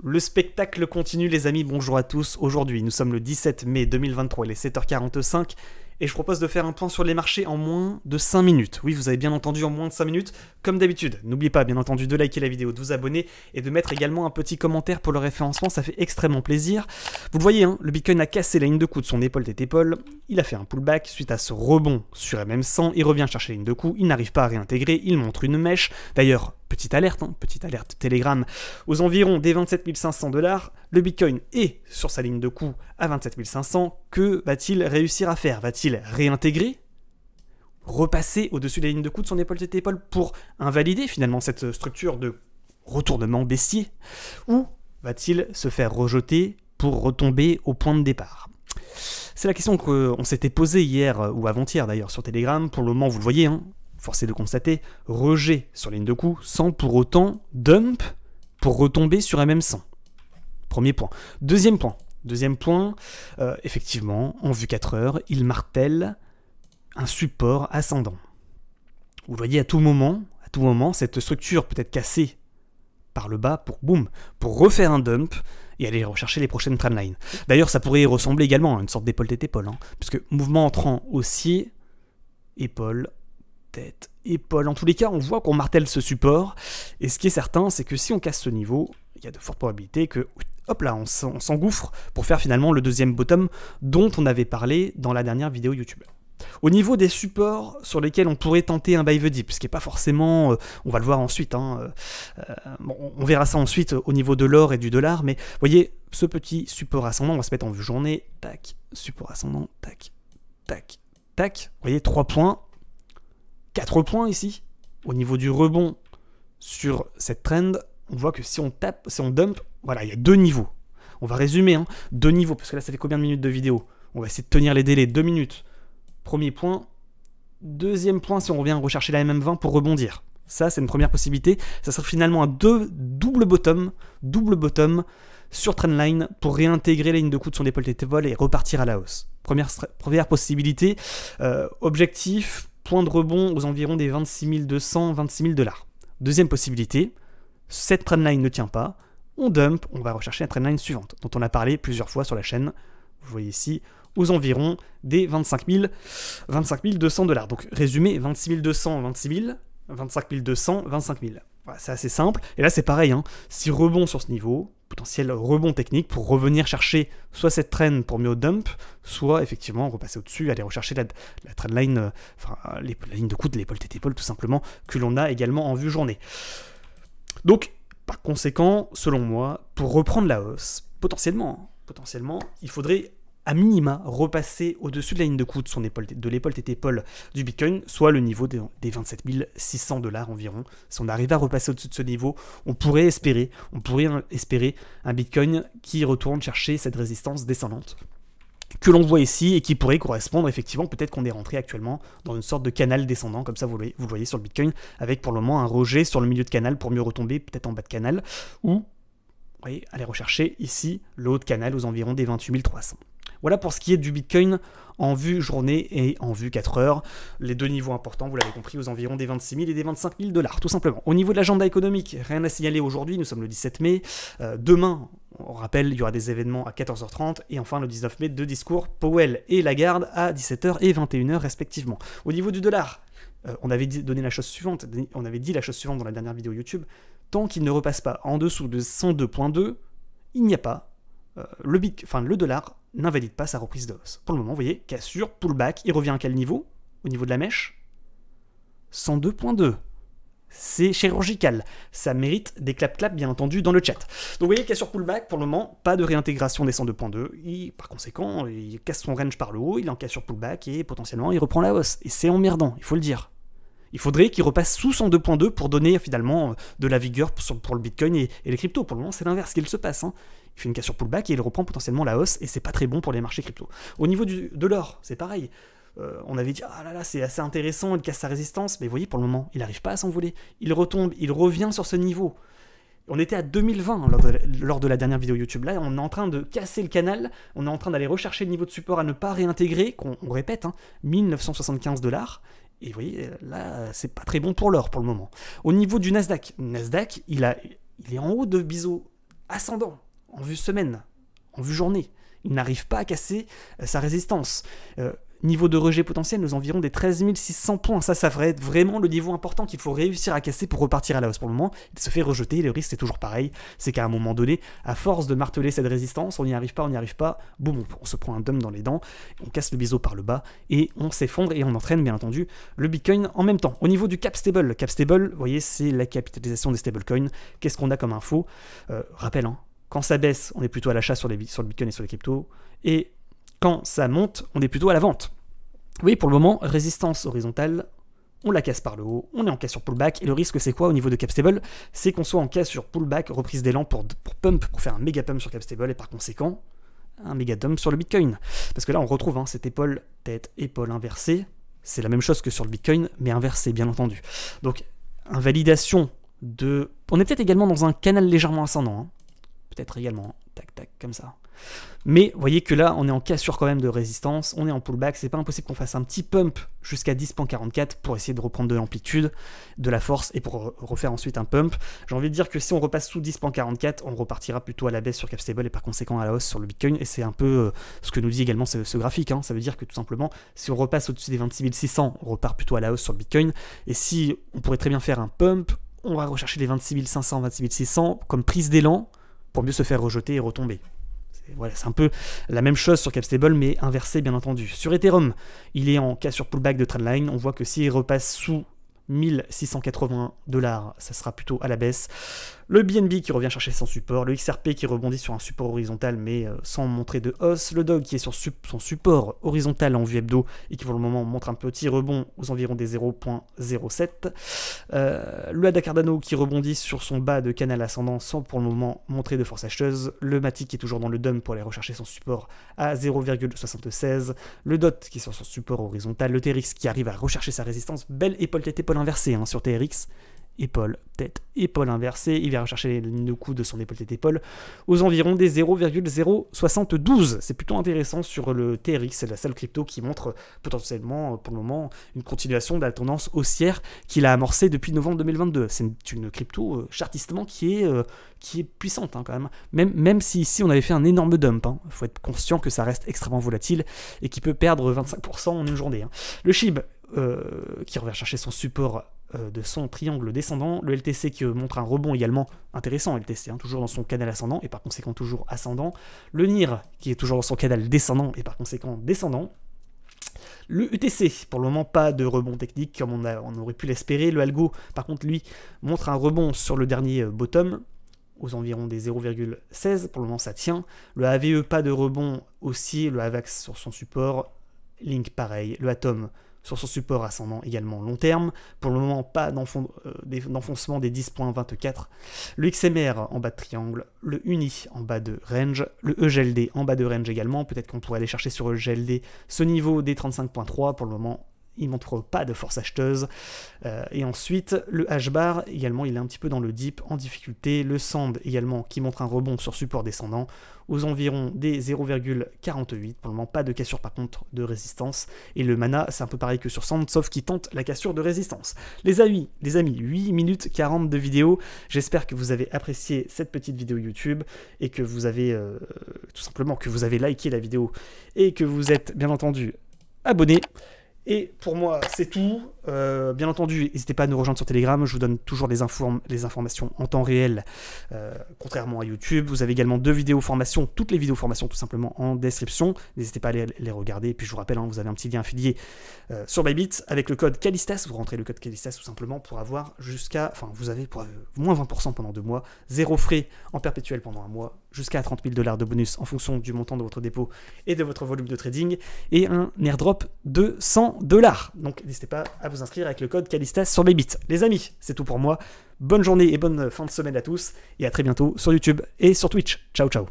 Le spectacle continue les amis, bonjour à tous. Aujourd'hui nous sommes le 17 mai 2023, il est 7h45 et je propose de faire un point sur les marchés en moins de 5 minutes. Oui, vous avez bien entendu, en moins de 5 minutes, comme d'habitude. N'oubliez pas bien entendu de liker la vidéo, de vous abonner et de mettre également un petit commentaire pour le référencement, ça fait extrêmement plaisir. Vous le voyez, hein, le Bitcoin a cassé la ligne de coup de son épaule tête épaule, il a fait un pullback suite à ce rebond sur MM100, il revient chercher la ligne de coup, il n'arrive pas à réintégrer, il montre une mèche. D'ailleurs, petite alerte Telegram, aux environs des 27 500 $, le Bitcoin est sur sa ligne de coup à 27 500. Que va-t-il réussir à faire? Va-t-il réintégrer? Repasser au-dessus de la ligne de coup de son épaule tête épaule pour invalider finalement cette structure de retournement baissier? Ou va-t-il se faire rejeter pour retomber au point de départ? C'est la question qu'on s'était posée hier ou avant-hier d'ailleurs sur Telegram. Pour le moment, vous le voyez, hein, force est de constater, rejet sur ligne de coup sans pour autant dump pour retomber sur MM100. Premier point. Deuxième point, effectivement, en vue 4 heures, il martèle un support ascendant. Vous voyez, à tout moment, cette structure peut être cassée par le bas pour boum, pour refaire un dump et aller rechercher les prochaines trendlines. D'ailleurs, ça pourrait ressembler également à une sorte d'épaule tête épaule, hein, puisque mouvement entrant haussier, épaule, tête, épaule. En tous les cas, on voit qu'on martèle ce support, et ce qui est certain, c'est que si on casse ce niveau, il y a de fortes probabilités que, hop là, on s'engouffre pour faire finalement le deuxième bottom dont on avait parlé dans la dernière vidéo YouTube. Au niveau des supports sur lesquels on pourrait tenter un buy the dip, ce qui n'est pas forcément, on va le voir ensuite, hein, bon, on verra ça ensuite au niveau de l'or et du dollar, mais vous voyez, ce petit support ascendant, on va se mettre en vue journée, tac, support ascendant, tac, tac, tac, vous voyez, 3 points, 4 points ici, au niveau du rebond sur cette trend, on voit que si on tape, si on dump, voilà, il y a 2 niveaux. On va résumer, hein, 2 niveaux, parce que là, ça fait combien de minutes de vidéo? On va essayer de tenir les délais, 2 minutes. Premier point. Deuxième point, si on revient rechercher la MM20 pour rebondir. Ça, c'est une première possibilité. Ça serait finalement un double bottom sur trendline pour réintégrer la ligne de coup de son épaule tête épaule et repartir à la hausse. Première possibilité. Objectif, point de rebond aux environs des 26 200, 26 000 $. Deuxième possibilité, cette trendline ne tient pas, on dump, on va rechercher la trendline suivante, dont on a parlé plusieurs fois sur la chaîne. Vous voyez ici, aux environs des 25 200 $. Donc résumé, 26 200, 26 000, 25 200, 25 000. Voilà, c'est assez simple. Et là c'est pareil, hein. Si rebond sur ce niveau, potentiel rebond technique pour revenir chercher soit cette trend pour mieux dump, soit effectivement repasser au-dessus, aller rechercher la trendline, la ligne de coup de l'épaule tête épaule tout simplement, que l'on a également en vue journée. Donc par conséquent, selon moi, pour reprendre la hausse, potentiellement, il faudrait à minima repasser au-dessus de la ligne de coup de l'épaule tête épaule du Bitcoin, soit le niveau des 27 600 $ environ. Si on arrive à repasser au-dessus de ce niveau, on pourrait espérer un Bitcoin qui retourne chercher cette résistance descendante que l'on voit ici et qui pourrait correspondre effectivement, peut-être qu'on est rentré actuellement dans une sorte de canal descendant, comme ça vous le voyez sur le Bitcoin, avec pour le moment un rejet sur le milieu de canal pour mieux retomber peut-être en bas de canal, ou vous voyez, aller rechercher ici le haut de canal aux environs des 28 300. Voilà pour ce qui est du Bitcoin en vue journée et en vue 4 heures. Les deux niveaux importants, vous l'avez compris, aux environs des 26 000 et des 25 000 $, tout simplement. Au niveau de l'agenda économique, rien à signaler aujourd'hui, nous sommes le 17 mai. Demain, on rappelle, il y aura des événements à 14h30. Et enfin, le 19 mai, 2 discours, Powell et Lagarde à 17h et 21h respectivement. Au niveau du dollar, on avait dit la chose suivante dans la dernière vidéo YouTube. Tant qu'il ne repasse pas en dessous de 102.2, il n'y a pas le dollar n'invalide pas sa reprise de hausse. Pour le moment, vous voyez, cassure, pullback, il revient à quel niveau? Au niveau de la mèche 102.2. C'est chirurgical. Ça mérite des clap-clap, bien entendu, dans le chat. Donc vous voyez, cassure, pullback, pour le moment, pas de réintégration des 102.2. Par conséquent, il casse son range par le haut, il est en cassure, pullback, et potentiellement, il reprend la hausse. Et c'est emmerdant, il faut le dire. Il faudrait qu'il repasse sous 102.2 pour donner finalement de la vigueur pour le Bitcoin et les cryptos. Pour le moment, c'est l'inverse qu'il se passe, hein. Il fait une cassure pullback et il reprend potentiellement la hausse et c'est pas très bon pour les marchés crypto. Au niveau de l'or, c'est pareil. On avait dit, ah là là, c'est assez intéressant, il casse sa résistance, mais vous voyez, pour le moment, il n'arrive pas à s'envoler. Il retombe, il revient sur ce niveau. On était à 2020 lors de la dernière vidéo YouTube. Là, on est en train de casser le canal, on est en train d'aller rechercher le niveau de support à ne pas réintégrer, qu'on répète, hein, 1975 $. Et vous voyez, là, c'est pas très bon pour l'or pour le moment. Au niveau du Nasdaq, il est en haut de biseau ascendant, en vue semaine, en vue journée. Il n'arrive pas à casser sa résistance. Niveau de rejet potentiel, nous environ des 13 600 points. Ça va être vraiment le niveau important qu'il faut réussir à casser pour repartir à la hausse. Pour le moment, il se fait rejeter. Le risque, c'est toujours pareil. C'est qu'à un moment donné, à force de marteler cette résistance, on n'y arrive pas, boum, on se prend un dump dans les dents, on casse le biseau par le bas et on s'effondre et on entraîne, bien entendu, le Bitcoin en même temps. Au niveau du cap stable, vous voyez, c'est la capitalisation des stablecoins. Qu'est-ce qu'on a comme info? Rappel, hein, quand ça baisse, on est plutôt à l'achat sur le Bitcoin et sur les cryptos. Et quand ça monte, on est plutôt à la vente. Vous voyez, pour le moment, résistance horizontale, on la casse par le haut, on est en cassure pullback, et le risque c'est quoi au niveau de Capstable? C'est qu'on soit en cassure pullback, reprise d'élan pour pump, pour faire un méga pump sur Capstable, et par conséquent, un méga dump sur le Bitcoin. Parce que là, on retrouve cette épaule, tête, épaule inversée, c'est la même chose que sur le Bitcoin, mais inversée, bien entendu. Donc, invalidation de... On est peut-être également dans un canal légèrement ascendant, hein. Peut-être également, tac, tac, comme ça. Mais vous voyez que là, on est en cassure quand même de résistance, on est en pullback, c'est pas impossible qu'on fasse un petit pump jusqu'à 10.44 pour essayer de reprendre de l'amplitude, de la force et pour refaire ensuite un pump. J'ai envie de dire que si on repasse sous 10.44, on repartira plutôt à la baisse sur Capstable et par conséquent à la hausse sur le Bitcoin. Et c'est un peu ce que nous dit également ce graphique, hein. Ça veut dire que tout simplement, si on repasse au-dessus des 26 600, on repart plutôt à la hausse sur le Bitcoin. Et si on pourrait très bien faire un pump, on va rechercher les 26 500, 26 600 comme prise d'élan pour mieux se faire rejeter et retomber. Voilà, c'est un peu la même chose sur Capstable, mais inversé bien entendu. Sur Ethereum, il est en cassure pullback de trendline. On voit que s'il repasse sous 1680 $, ça sera plutôt à la baisse. Le BNB qui revient chercher son support, le XRP qui rebondit sur un support horizontal mais sans montrer de hausse, le DOG qui est sur son support horizontal en vue hebdo et qui pour le moment montre un petit rebond aux environs des 0.07, le ADA Cardano qui rebondit sur son bas de canal ascendant sans pour le moment montrer de force acheteuse, le Matic qui est toujours dans le dump pour aller rechercher son support à 0,76, le DOT qui est sur son support horizontal, le TRX qui arrive à rechercher sa résistance, belle épaule tête épaule inversée hein, sur TRX, épaule, tête, épaule inversée, il va rechercher les lignes de coup de son épaule tête épaule aux environs des 0,072. C'est plutôt intéressant sur le TRX, c'est la seule crypto qui montre potentiellement pour le moment une continuation de la tendance haussière qu'il a amorcée depuis novembre 2022. C'est une crypto chartistement qui est puissante hein, quand même si ici on avait fait un énorme dump. Il faut être conscient que ça reste extrêmement volatile et qui peut perdre 25% en une journée. Hein. Le SHIB qui revient chercher son support de son triangle descendant, le LTC qui montre un rebond également intéressant, LTC, hein, toujours dans son canal ascendant et par conséquent toujours ascendant, le NIR qui est toujours dans son canal descendant et par conséquent descendant, le UTC, pour le moment pas de rebond technique comme on aurait pu l'espérer, le Algo par contre lui montre un rebond sur le dernier bottom, aux environs des 0,16, pour le moment ça tient, le AVE pas de rebond aussi, le AVAX sur son support, Link pareil, le Atom sur son support ascendant également long terme. Pour le moment, pas d'enfoncement des 10.24. Le XMR en bas de triangle, le Uni en bas de range, le EGLD en bas de range également. Peut-être qu'on pourrait aller chercher sur EGLD ce niveau des 35.3. Pour le moment, il ne montre pas de force acheteuse. Et ensuite, le H-bar, également, il est un petit peu dans le dip, en difficulté. Le Sand, également, qui montre un rebond sur support descendant, aux environs des 0,48. Pour le moment, pas de cassure, par contre, de résistance. Et le Mana, c'est un peu pareil que sur Sand, sauf qu'il tente la cassure de résistance. Les amis, 8 minutes 40 de vidéo. J'espère que vous avez apprécié cette petite vidéo YouTube et que vous avez, tout simplement, que vous avez liké la vidéo et que vous êtes, bien entendu, abonné. Et pour moi, c'est tout. Bien entendu, n'hésitez pas à nous rejoindre sur Telegram. Je vous donne toujours les informations en temps réel, contrairement à YouTube. Vous avez également 2 vidéos formation, toutes les vidéos formation tout simplement en description. N'hésitez pas à les regarder. Et puis je vous rappelle, hein, vous avez un petit lien affilié sur Bybit avec le code Calistas. Vous rentrez le code Calistas tout simplement pour avoir jusqu'à... Enfin, vous avez pour moins 20% pendant 2 mois, 0 frais en perpétuel pendant 1 mois, jusqu'à 30 000 $ de bonus en fonction du montant de votre dépôt et de votre volume de trading, et un airdrop de 100 $. Donc n'hésitez pas à vous inscrire avec le code Calistas sur Bybit. Les amis, c'est tout pour moi. Bonne journée et bonne fin de semaine à tous, et à très bientôt sur YouTube et sur Twitch. Ciao ciao.